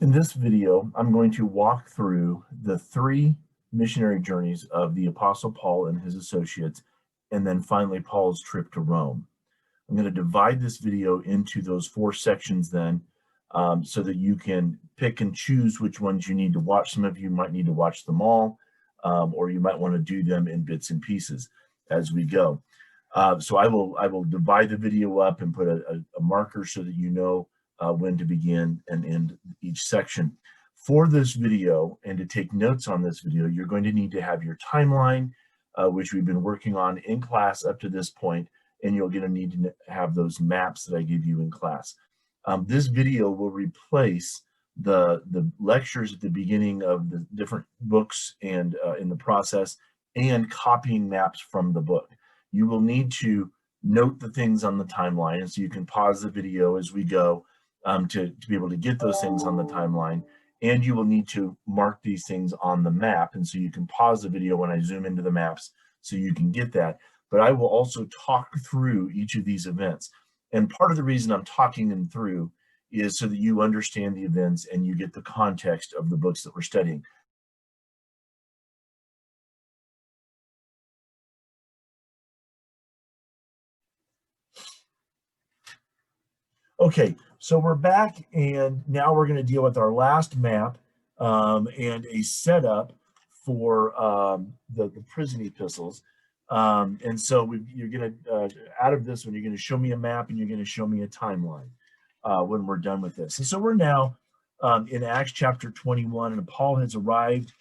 In this video, I'm going to walk through the 3 missionary journeys of the Apostle Paul and his associates, and then finally Paul's trip to Rome. I'm going to divide this video into those 4 sections then, so that you can pick and choose which ones you need to watch. Some of you might need to watch them all, or you might want to do them in bits and pieces as we go. So I will divide the video up and put a marker so that you know when to begin and end each section. For this video, and to take notes on this video, you're going to need to have your timeline, which we've been working on in class up to this point, and you're going to need to have those maps that I give you in class. This video will replace the lectures at the beginning of the different books and in the process, and copying maps from the book. You will need to note the things on the timeline, and so you can pause the video as we go to be able to get those things on the timeline. And you will need to mark these things on the map, and so you can pause the video when I zoom into the maps so you can get that. But I will also talk through each of these events. And part of the reason I'm talking them through is so that you understand the events and you get the context of the books that we're studying. Okay, so we're back, and now we're going to deal with our last map and a setup for the prison epistles. And so you're going to, out of this one, you're going to show me a map and you're going to show me a timeline when we're done with this. And so we're now in Acts chapter 21, and Paul has arrived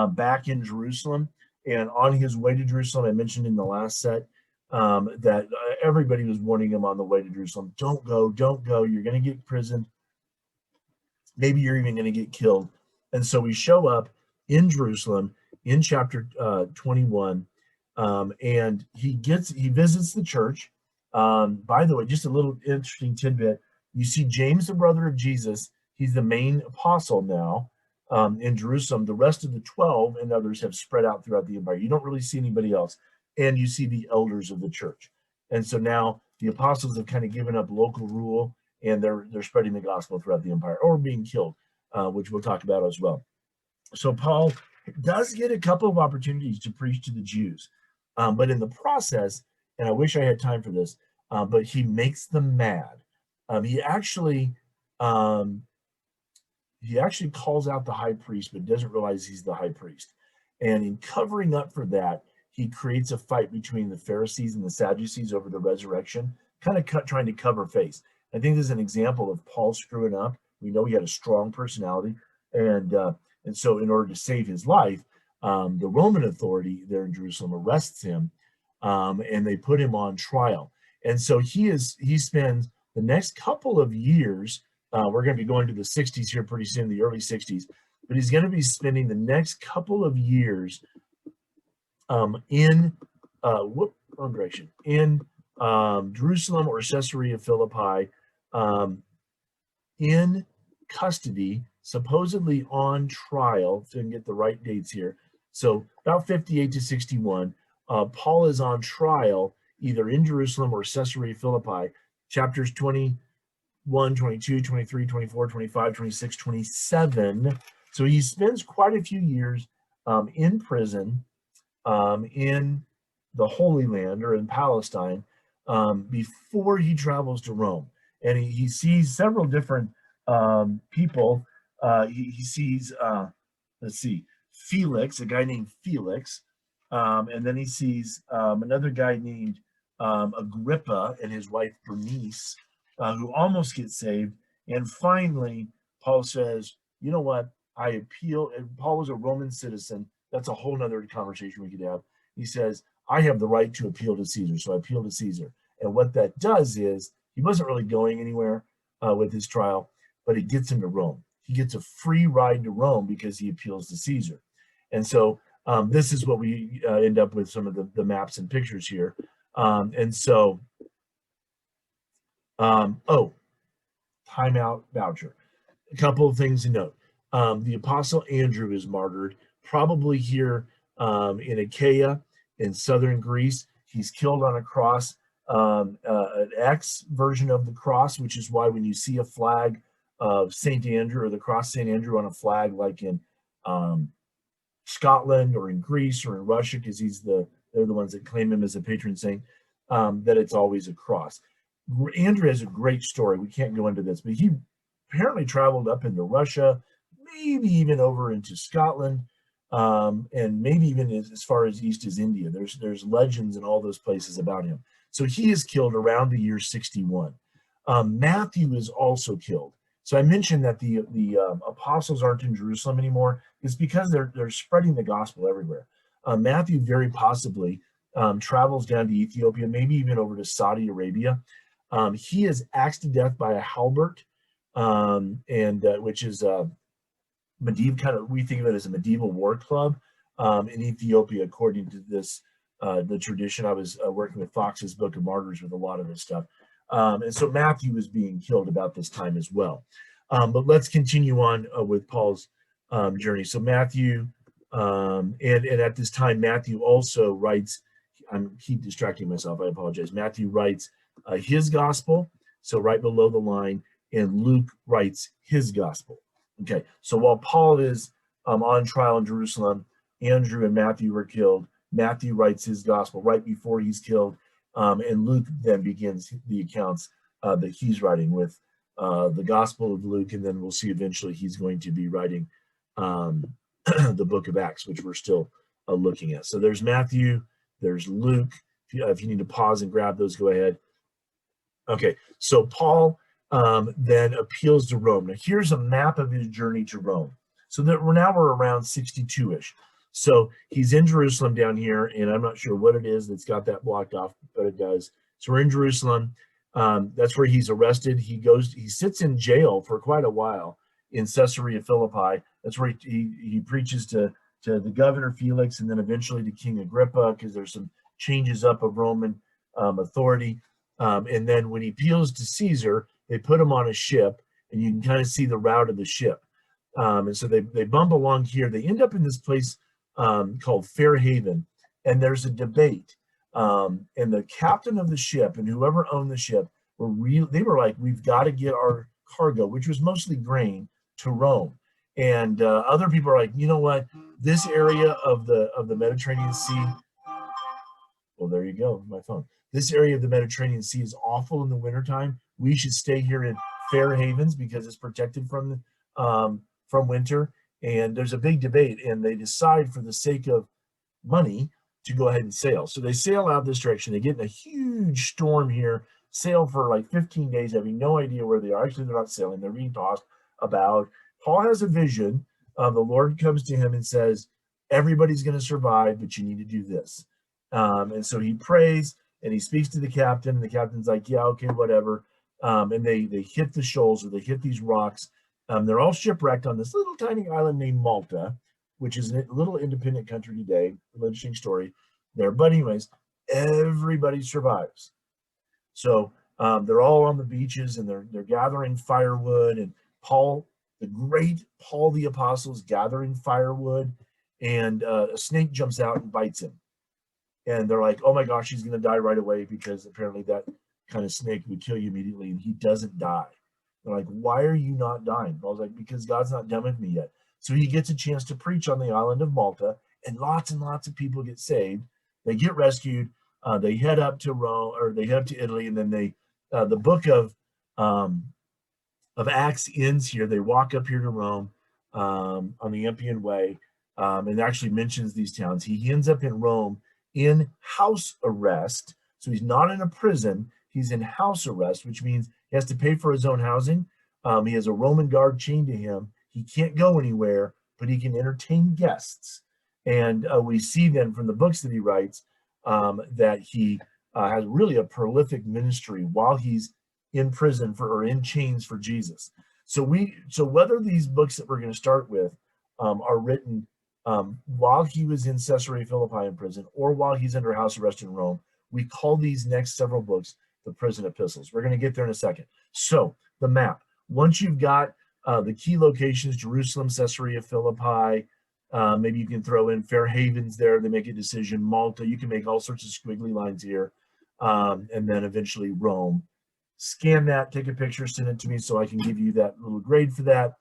back in Jerusalem. And on his way to Jerusalem, I mentioned in the last set, that everybody was warning him on the way to Jerusalem, don't go, you're going to get imprisoned, maybe you're even going to get killed. And so we show up in Jerusalem in chapter 21, and he visits the church. By the way, just a little interesting tidbit, you see James, the brother of Jesus, he's the main apostle now in Jerusalem. The rest of the 12 and others have spread out throughout the empire. You don't really see anybody else. And you see the elders of the church. And so now the apostles have kind of given up local rule, and they're spreading the gospel throughout the empire, or being killed, which we'll talk about as well. So Paul does get a couple of opportunities to preach to the Jews, but in the process, and I wish I had time for this, but he makes them mad. He actually calls out the high priest, but doesn't realize he's the high priest. And in covering up for that, he creates a fight between the Pharisees and the Sadducees over the resurrection, kind of trying to cover face. I think this is an example of Paul screwing up. We know he had a strong personality, and so in order to save his life, the Roman authority there in Jerusalem arrests him, and they put him on trial. And so he spends the next couple of years. We're going to be going to the 60s here pretty soon, the early 60s, but he's going to be spending the next couple of years in Jerusalem or Caesarea Philippi, in custody, supposedly on trial, so I can get the right dates here. So about 58 to 61, Paul is on trial either in Jerusalem or Caesarea Philippi, chapters 21, 22, 23, 24, 25, 26, 27. So he spends quite a few years in prison in the Holy Land, or in Palestine, before he travels to Rome. And he sees several different people. He sees, Felix, a guy named Felix, and then he sees another guy named Agrippa and his wife Bernice, who almost get saved. And finally, Paul says, you know what, I appeal. And Paul was a Roman citizen. That's a whole nother conversation we could have. He says, I have the right to appeal to Caesar, so I appeal to Caesar. And what that does is, he wasn't really going anywhere with his trial, but it gets him to Rome. He gets a free ride to Rome because he appeals to Caesar. And so this is what we end up with, some of the maps and pictures here. Timeout, Boucher. A couple of things to note. The Apostle Andrew is martyred, probably here in Achaia in southern Greece. He's killed on a cross, an X version of the cross, which is why when you see a flag of St. Andrew, or the cross St. Andrew on a flag, like in Scotland or in Greece or in Russia, because they're the ones that claim him as a patron saint, that it's always a cross. Andrew has a great story. We can't go into this, but he apparently traveled up into Russia, maybe even over into Scotland, and maybe even as far as east as India. There's legends in all those places about him. So he is killed around the year 61. Matthew is also killed. So I mentioned that the apostles aren't in Jerusalem anymore. It's because they're spreading the gospel everywhere. Matthew very possibly travels down to Ethiopia, maybe even over to Saudi Arabia. He is axed to death by a halberd, which is medieval kind of, we think of it as a medieval war club in Ethiopia, according to this the tradition. I was working with Fox's Book of Martyrs with a lot of this stuff. And so Matthew is being killed about this time as well. But let's continue on with Paul's journey. So Matthew, and at this time, Matthew also writes, I keep distracting myself, I apologize. Matthew writes his gospel, so right below the line, and Luke writes his gospel. Okay, so while Paul is on trial in Jerusalem, Andrew and Matthew were killed. Matthew writes his gospel right before he's killed. And Luke then begins the accounts that he's writing with the Gospel of Luke, and then we'll see eventually he's going to be writing the book of Acts, which we're still looking at. So there's Matthew, there's Luke. If you need to pause and grab those, go ahead. Okay, so Paul then appeals to Rome. Now here's a map of his journey to Rome. So that we're around 62-ish. So he's in Jerusalem down here, and I'm not sure what it is that's got that blocked off, but it does. So we're in Jerusalem. That's where he's arrested. He sits in jail for quite a while in Caesarea Philippi. That's where he preaches to the governor Felix, and then eventually to King Agrippa, because there's some changes up of Roman authority. And then when he appeals to Caesar, they put him on a ship, and you can kind of see the route of the ship. And so they bump along here. They end up in this place called Fair Haven, and there's a debate. And the captain of the ship and whoever owned the ship they were like, we've got to get our cargo, which was mostly grain, to Rome. And other people are like, you know what? This area of the Mediterranean Sea. Well, there you go, my phone. This area of the Mediterranean Sea is awful in the wintertime. We should stay here in Fair Havens because it's protected from winter. And there's a big debate, and they decide for the sake of money to go ahead and sail. So they sail out this direction. They get in a huge storm here, sail for like 15 days, having no idea where they are. Actually, they're not sailing. They're being tossed about. Paul has a vision. The Lord comes to him and says, everybody's going to survive, but you need to do this. And so he prays, and he speaks to the captain, and the captain's like, yeah, okay, whatever. And they hit the shoals, or they hit these rocks. They're all shipwrecked on this little tiny island named Malta, which is a little independent country today. An interesting story there. But anyways, everybody survives. So they're all on the beaches, and they're gathering firewood. And Paul, the great Paul the Apostle, is gathering firewood, and a snake jumps out and bites him. And they're like, oh my gosh, he's going to die right away, because apparently that kind of snake would kill you immediately, and he doesn't die. They're like, why are you not dying? Paul's like, because God's not done with me yet. So he gets a chance to preach on the island of Malta, and lots of people get saved. They get rescued. They head up to Rome, or they head up to Italy, and then the book of Acts ends here. They walk up here to Rome on the Empian Way, and actually mentions these towns. He ends up in Rome in house arrest. So he's not in a prison. He's in house arrest, which means he has to pay for his own housing. He has a Roman guard chained to him. He can't go anywhere, but he can entertain guests. And we see then from the books that he writes that he has really a prolific ministry while he's in prison or in chains for Jesus. So whether these books that we're going to start with are written while he was in Caesarea Philippi in prison, or while he's under house arrest in Rome, we call these next several books the prison epistles. We're going to get there in a second. So the map. Once you've got the key locations, Jerusalem, Caesarea Philippi, maybe you can throw in Fair Havens there. They make a decision. Malta, you can make all sorts of squiggly lines here. And then eventually Rome. scan that, take a picture, send it to me so I can give you that little grade for that.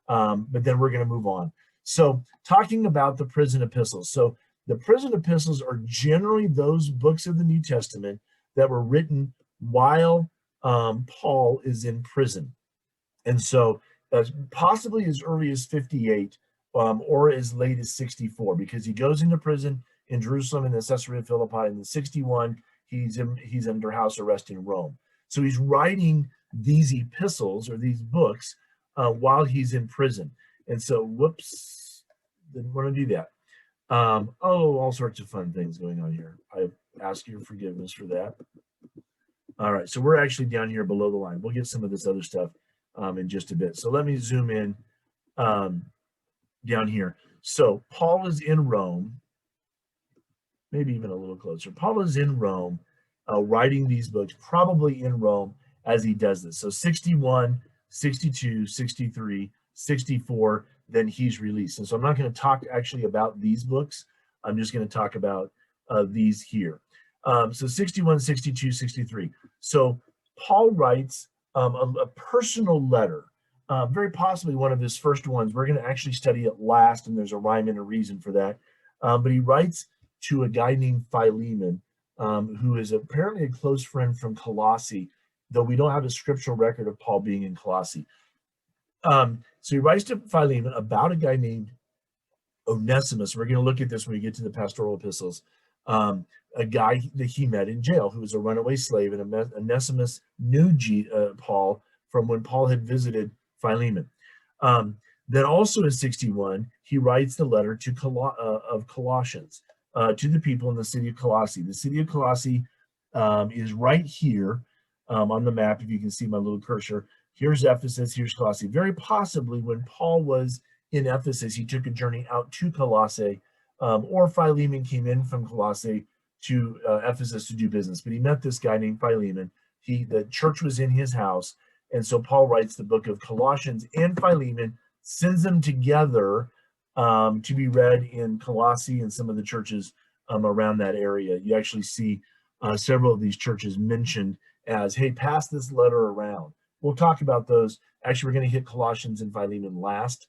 But then we're going to move on. So talking about the prison epistles. So the prison epistles are generally those books of the New Testament that were written while Paul is in prison. And so possibly as early as 58 or as late as 64, because he goes into prison in Jerusalem and then Caesarea Philippi. In the 61, he's under house arrest in Rome. So he's writing these epistles or these books while he's in prison. And so, whoops, didn't want to do that. All sorts of fun things going on here. I ask your forgiveness for that. All right, so we're actually down here below the line. We'll get some of this other stuff in just a bit. So let me zoom in down here. So Paul is in Rome, maybe even a little closer. Paul is in Rome writing these books, probably in Rome as he does this. So 61, 62, 63, 64, then he's released. And so I'm not going to talk actually about these books. I'm just going to talk about these here. So 61, 62, 63. So Paul writes a personal letter, very possibly one of his first ones. We're going to actually study it last, and there's a rhyme and a reason for that. But he writes to a guy named Philemon, who is apparently a close friend from Colossae, though we don't have a scriptural record of Paul being in Colossae. So he writes to Philemon about a guy named Onesimus. We're going to look at this when we get to the pastoral epistles. A guy that he met in jail who was a runaway slave, and Onesimus knew Paul from when Paul had visited Philemon. Then also in 61, he writes the letter to of Colossians to the people in the city of Colossae. The city of Colossae is right here on the map, if you can see my little cursor. Here's Ephesus, here's Colossae. Very possibly when Paul was in Ephesus, he took a journey out to Colossae, or Philemon came in from Colossae to Ephesus to do business. But he met this guy named Philemon. The church was in his house, and so Paul writes the book of Colossians and Philemon, sends them together to be read in Colossae and some of the churches around that area. You actually see several of these churches mentioned as, hey, pass this letter around. We'll talk about those. Actually, we're going to hit Colossians and Philemon last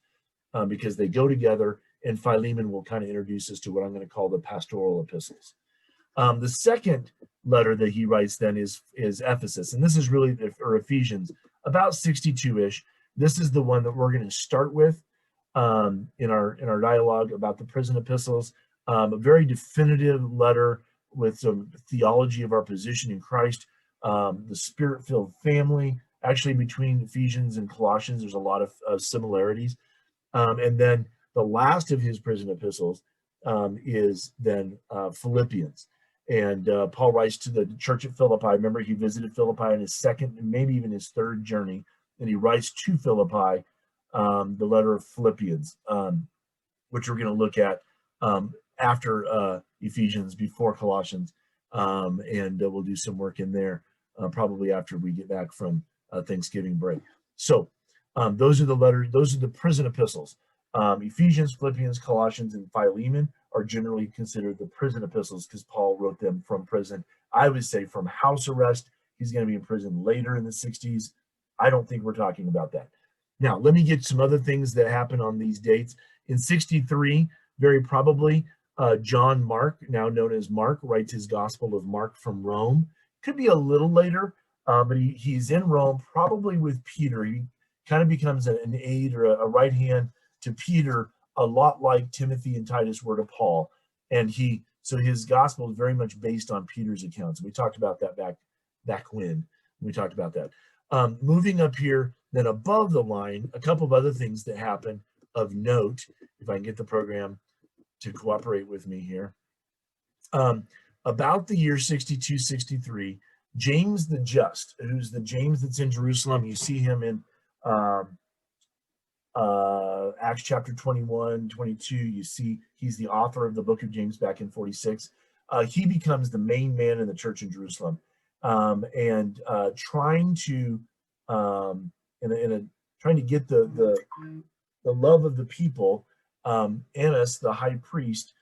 because they go together, and Philemon will kind of introduce us to what I'm going to call the pastoral epistles. The second letter that he writes then is Ephesus, and this is really, or Ephesians, about 62-ish. This is the one that we're going to start with in our dialogue about the prison epistles. A very definitive letter with some theology of our position in Christ, the spirit-filled family. Actually, between Ephesians and Colossians, there's a lot of similarities. And then the last of his prison epistles is then Philippians. And Paul writes to the church at Philippi. Remember, he visited Philippi in his second and maybe even his third journey. And he writes to Philippi the letter of Philippians, which we're going to look at after Ephesians, before Colossians. And we'll do some work in there probably after we get back from Thanksgiving break. So those are the letters, those are the prison epistles. Ephesians, Philippians, Colossians, and Philemon are generally considered the prison epistles because Paul wrote them from prison. I would say from house arrest. He's going to be in prison later in the 60s. I don't think we're talking about that. Now, let me get some other things that happen on these dates. In 63, very probably, John Mark, now known as Mark, writes his Gospel of Mark from Rome. Could be a little later, but he's in Rome, probably with Peter. He kind of becomes an aide or a right hand to Peter, a lot like Timothy and Titus were to Paul. And so his gospel is very much based on Peter's accounts. We talked about that back when we talked about that. Moving up here, then above the line, a couple of other things that happen of note, if I can get the program to cooperate with me here. About the year 62, 63, James the Just, who's the James that's in Jerusalem, you see him in Acts chapter 21, 22, you see he's the author of the book of James back in 46. He becomes the main man in the church in Jerusalem, and trying to get the love of the people. Annas, the high priest,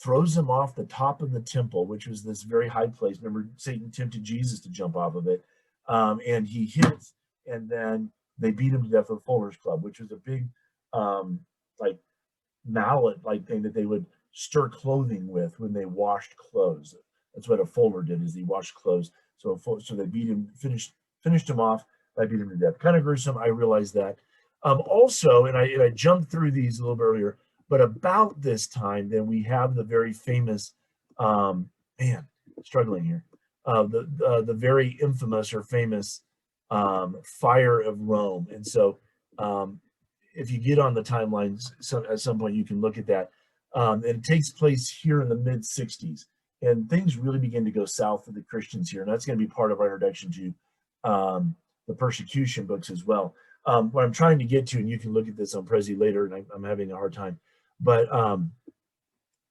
throws him off the top of the temple, which was this very high place. Remember, Satan tempted Jesus to jump off of it. and he hits, and then they beat him to death with Fuller's Club, which was a big like mallet like thing that they would stir clothing with when they washed clothes. That's what a Fuller did, is he washed clothes. So they beat him, finished him off by beating him to death. Kind of gruesome, I realize that. Also, and I jumped through these a little bit earlier, but about this time, then we have the very famous, struggling here, the very infamous or famous fire of Rome. And so if you get on the timelines, at some point you can look at that. And it takes place here in the mid-60s. And things really begin to go south for the Christians here. And that's going to be part of our introduction to the persecution books as well. What I'm trying to get to, and you can look at this on Prezi later, and I'm having a hard time, but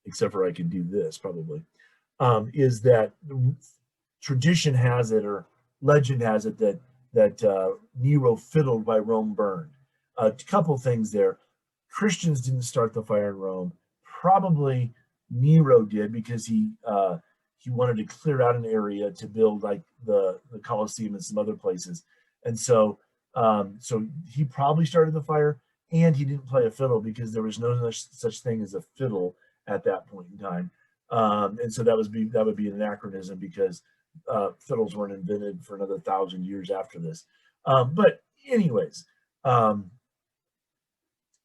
except for I can do this probably, is that tradition has it, or legend has it, that Nero fiddled by Rome burned. A couple things there. Christians didn't start the fire in Rome. Probably Nero did, because he wanted to clear out an area to build like the Colosseum and some other places. And so he probably started the fire, and he didn't play a fiddle because there was no such thing as a fiddle at that point in time. And so that would be an anachronism, because fiddles weren't invented for another 1,000 years after this. But anyways,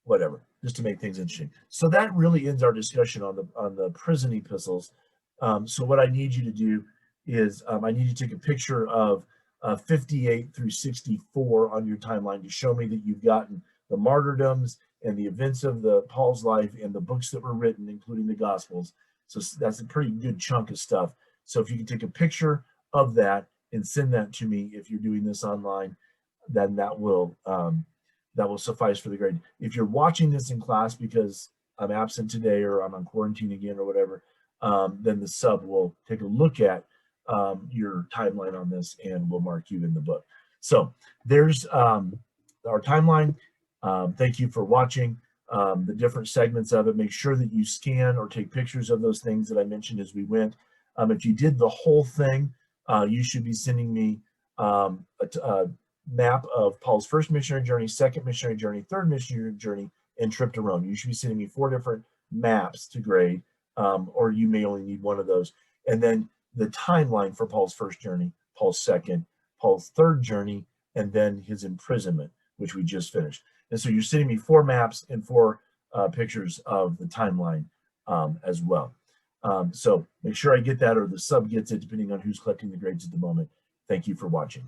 whatever, just to make things interesting. So that really ends our discussion on the prison epistles. So what I need you to do is I need you to take a picture of 58 through 64 on your timeline to show me that you've gotten the martyrdoms and the events of Paul's life and the books that were written, including the Gospels. So that's a pretty good chunk of stuff. So if you can take a picture of that and send that to me if you're doing this online, then that will suffice for the grade. If you're watching this in class because I'm absent today, or I'm on quarantine again, or whatever, then the sub will take a look at your timeline on this and will mark you in the book. So there's our timeline. Thank you for watching the different segments of it. Make sure that you scan or take pictures of those things that I mentioned as we went. If you did the whole thing, you should be sending me a map of Paul's first missionary journey, second missionary journey, third missionary journey, and trip to Rome. You should be sending me 4 different maps to grade, or you may only need one of those. And then the timeline for Paul's first journey, Paul's second, Paul's third journey, and then his imprisonment, which we just finished. And so you're sending me 4 maps and 4 pictures of the timeline as well. So make sure I get that, or the sub gets it, depending on who's collecting the grades at the moment. Thank you for watching.